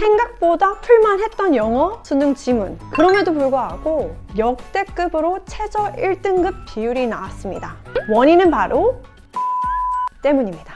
생각보다 풀만 했던 영어 수능 지문. 그럼에도 불구하고 역대급으로 최저 1등급 비율이 나왔습니다. 원인은 바로 때문입니다.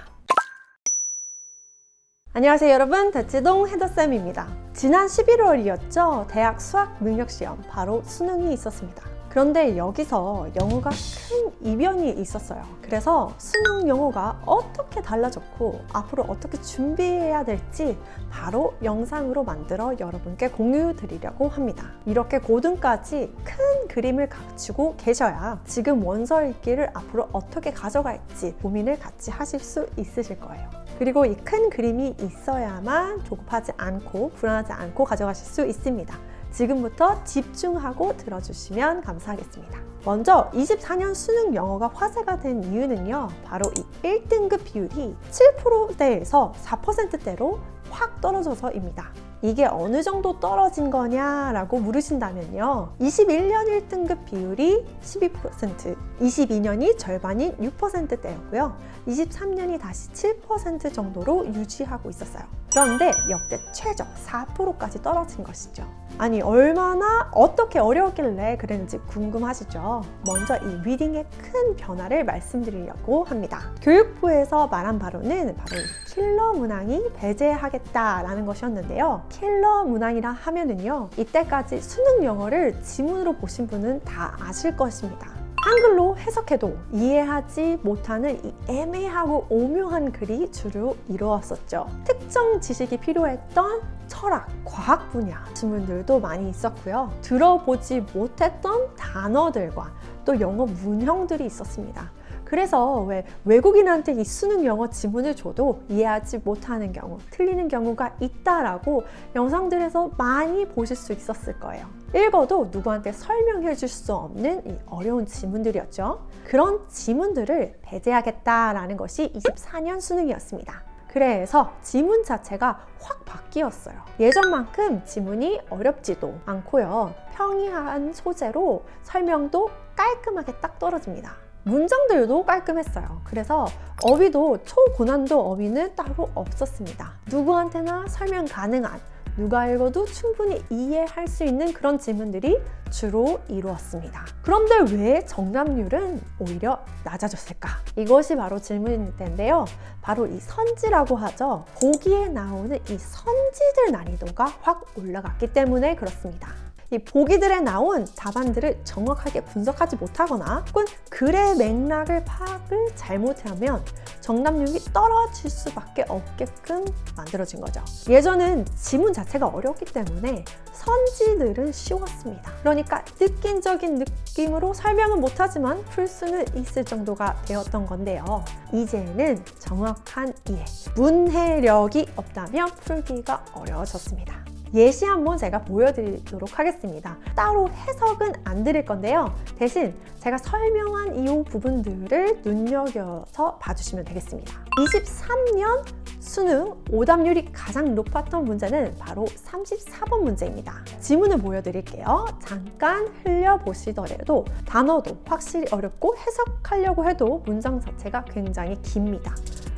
안녕하세요 여러분, 대치동 해더쌤입니다. 지난 11월이었죠. 대학 수학 능력시험, 바로 수능이 있었습니다. 그런데 여기서 영어가 큰 이변이 있었어요. 그래서 수능 영어가 어떻게 달라졌고 앞으로 어떻게 준비해야 될지 바로 영상으로 만들어 여러분께 공유 드리려고 합니다. 이렇게 고등까지 큰 그림을 갖추고 계셔야 지금 원서 읽기를 앞으로 어떻게 가져갈지 고민을 같이 하실 수 있으실 거예요. 그리고 이 큰 그림이 있어야만 조급하지 않고 불안하지 않고 가져가실 수 있습니다. 지금부터 집중하고 들어주시면 감사하겠습니다. 먼저 24년 수능 영어가 화제가 된 이유는요, 바로 이 1등급 비율이 7%대에서 4%대로 확 떨어져서입니다. 이게 어느 정도 떨어진 거냐라고 물으신다면요, 21년 1등급 비율이 12%, 22년이 절반인 6%대였고요 23년이 다시 7% 정도로 유지하고 있었어요. 그런데 역대 최저 4%까지 떨어진 것이죠. 아니, 얼마나 어떻게 어려웠길래 그랬는지 궁금하시죠? 먼저 이 리딩의 큰 변화를 말씀드리려고 합니다. 교육부에서 말한 바로는 바로 킬러 문항이 배제하겠다라는 것이었는데요. 킬러 문항이라 하면은요, 이때까지 수능 영어를 지문으로 보신 분은 다 아실 것입니다. 한글로 해석해도 이해하지 못하는 이 애매하고 오묘한 글이 주로 이루었었죠. 특정 지식이 필요했던 철학, 과학 분야 지문들도 많이 있었고요. 들어보지 못했던 단어들과 또 영어 문형들이 있었습니다. 그래서 왜 외국인한테 이 수능 영어 지문을 줘도 이해하지 못하는 경우, 틀리는 경우가 있다라고 영상들에서 많이 보실 수 있었을 거예요. 읽어도 누구한테 설명해 줄 수 없는 이 어려운 지문들이었죠. 그런 지문들을 배제하겠다라는 것이 24년 수능이었습니다. 그래서 지문 자체가 확 바뀌었어요. 예전만큼 지문이 어렵지도 않고요. 평이한 소재로 설명도 깔끔하게 딱 떨어집니다. 문장들도 깔끔했어요. 그래서 어휘도 초고난도 어휘는 따로 없었습니다. 누구한테나 설명 가능한, 누가 읽어도 충분히 이해할 수 있는 그런 지문들이 주로 이루었습니다. 그런데 왜 정답률은 오히려 낮아졌을까? 이것이 바로 질문일 텐데요. 바로 이 선지라고 하죠. 보기에 나오는 이 선지들 난이도가 확 올라갔기 때문에 그렇습니다. 이 보기들에 나온 답안들을 정확하게 분석하지 못하거나 혹은 글의 맥락을 파악을 잘못하면 정답률이 떨어질 수밖에 없게끔 만들어진 거죠. 예전은 지문 자체가 어려웠기 때문에 선지들은 쉬웠습니다. 그러니까 느낌적인 느낌으로 설명은 못하지만 풀 수는 있을 정도가 되었던 건데요. 이제는 정확한 이해, 문해력이 없다면 풀기가 어려워졌습니다. 예시 한번 제가 보여드리도록 하겠습니다. 따로 해석은 안 드릴 건데요. 대신 제가 설명한 이 부분들을 눈여겨서 봐주시면 되겠습니다. 23년 수능 오답률이 가장 높았던 문제는 바로 34번 문제입니다. 지문을 보여드릴게요. 잠깐 흘려보시더라도 단어도 확실히 어렵고 해석하려고 해도 문장 자체가 굉장히 깁니다.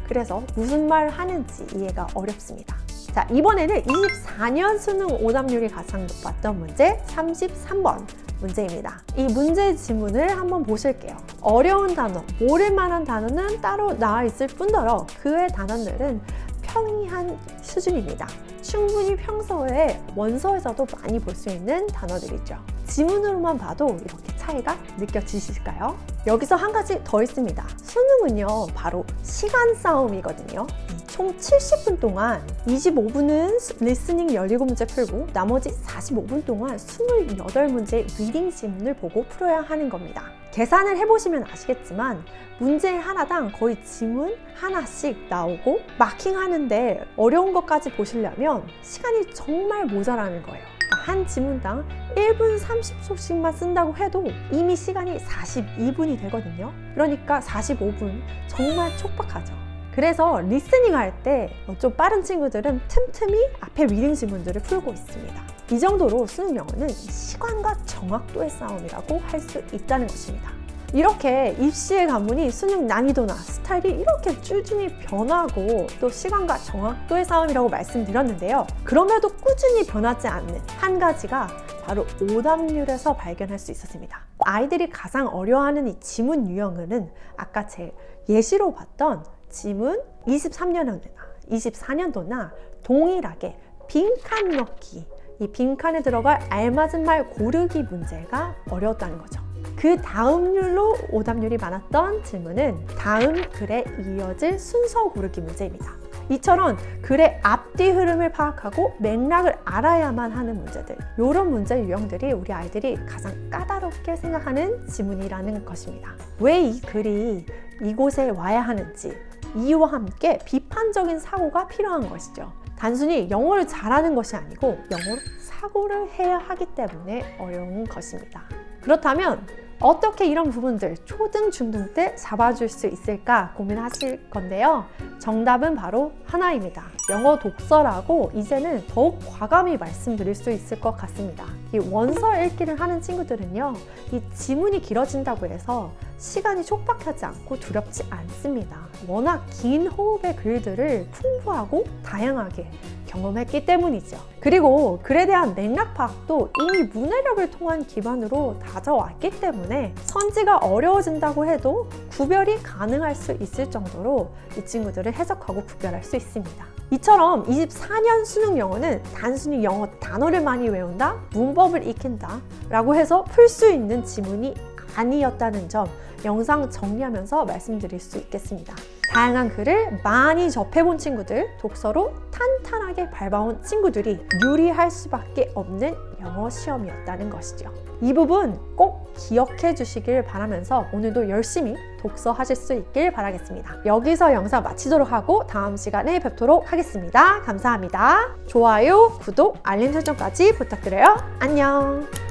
그래서 무슨 말 하는지 이해가 어렵습니다. 자, 이번에는 24년 수능 오답률이 가장 높았던 문제 33번 문제입니다. 이 문제 지문을 한번 보실게요. 어려운 단어, 모를 만한 단어는 따로 나와 있을 뿐더러 그의 단어들은 평이한 수준입니다. 충분히 평소에 원서에서도 많이 볼 수 있는 단어들이죠. 지문으로만 봐도 이렇게 차이가 느껴지실까요? 여기서 한 가지 더 있습니다. 수능은요, 바로 시간 싸움이거든요. 총 70분 동안 25분은 리스닝 17문제 풀고 나머지 45분 동안 28문제의 리딩 지문을 보고 풀어야 하는 겁니다. 계산을 해보시면 아시겠지만 문제 하나당 거의 지문 하나씩 나오고 마킹하는데 어려운 것까지 보시려면 시간이 정말 모자라는 거예요. 한 지문당 1분 30초씩만 쓴다고 해도 이미 시간이 42분이 되거든요. 그러니까 45분 정말 촉박하죠. 그래서 리스닝 할 때 좀 빠른 친구들은 틈틈이 앞에 리딩 지문들을 풀고 있습니다. 이 정도로 수능 영어는 시간과 정확도의 싸움이라고 할 수 있다는 것입니다. 이렇게 입시의 관문이 수능 난이도나 스타일이 이렇게 쭈준히 변하고 또 시간과 정확도의 싸움이라고 말씀드렸는데요. 그럼에도 꾸준히 변하지 않는 한 가지가 바로 오답률에서 발견할 수 있었습니다. 아이들이 가장 어려워하는 이 지문 유형은 아까 제 예시로 봤던 지문 23년도나 24년도나 동일하게 빈칸 넣기, 이 빈칸에 들어갈 알맞은 말 고르기 문제가 어려웠다는 거죠. 그 다음률로 오답률이 많았던 질문은 다음 글에 이어질 순서 고르기 문제입니다. 이처럼 글의 앞뒤 흐름을 파악하고 맥락을 알아야만 하는 문제들, 이런 문제 유형들이 우리 아이들이 가장 까다롭게 생각하는 지문이라는 것입니다. 왜 이 글이 이곳에 와야 하는지, 이와 함께 비판적인 사고가 필요한 것이죠. 단순히 영어를 잘하는 것이 아니고 영어로 사고를 해야 하기 때문에 어려운 것입니다. 그렇다면 어떻게 이런 부분들 초등, 중등 때 잡아줄 수 있을까 고민하실 건데요. 정답은 바로 하나입니다. 영어 독서라고 이제는 더욱 과감히 말씀드릴 수 있을 것 같습니다. 이 원서 읽기를 하는 친구들은요, 이 지문이 길어진다고 해서 시간이 촉박하지 않고 두렵지 않습니다. 워낙 긴 호흡의 글들을 풍부하고 다양하게 경험했기 때문이죠. 그리고 글에 대한 맥락 파악도 이미 문해력을 통한 기반으로 다져왔기 때문에 선지가 어려워진다고 해도 구별이 가능할 수 있을 정도로 이 친구들을 해석하고 구별할 수 있습니다. 이처럼 24년 수능 영어는 단순히 영어 단어를 많이 외운다, 문법을 익힌다 라고 해서 풀 수 있는 지문이 아니었다는 점 영상 정리하면서 말씀드릴 수 있겠습니다. 다양한 글을 많이 접해본 친구들, 독서로 탄탄하게 밟아온 친구들이 유리할 수밖에 없는 영어 시험이었다는 것이죠. 이 부분 꼭 기억해 주시길 바라면서 오늘도 열심히 독서하실 수 있길 바라겠습니다. 여기서 영상 마치도록 하고 다음 시간에 뵙도록 하겠습니다. 감사합니다. 좋아요, 구독, 알림 설정까지 부탁드려요. 안녕!